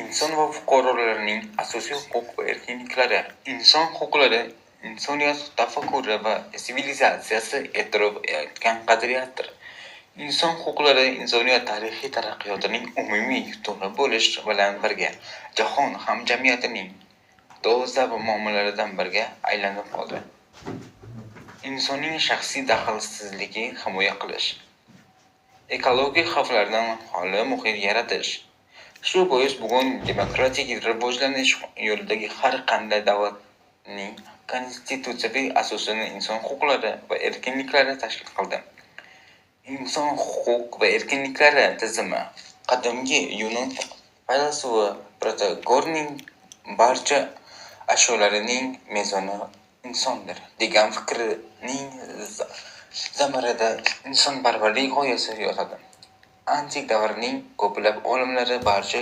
Inson va fuqarolarning asosiy huquq va erkinliklari. Inson huquqlari insoniyat tafakkuri va sivilizatsiyasi e'tirof etgan qadriyatdir. Inson huquqlari insoniyat tarixiy taraqqiyotining umumiy yutug'i bo'lish bilan birga jahon hamjamiyatining dolzarb muammolaridan biriga aylanib qoldi. Insonning shaxsiy daxlsizligi himoya qilish, ekologik xavflardan xoli muhit yaratish. Shu bois bugun demokratik rivojlanish yo'lidagi har qanday davlatning konstitutsiyaviy asosini inson huquqlari va erkinliklari tashkil qildi. Inson huquq va erkinliklari tizimi qadimgi Yunon faylasufi Protagorning barcha ashyolarining mezoni insondir degan fikrining zamirida insonparvarlik g'oyasi yotadi. Antik davrning ko'plab olimlari barcha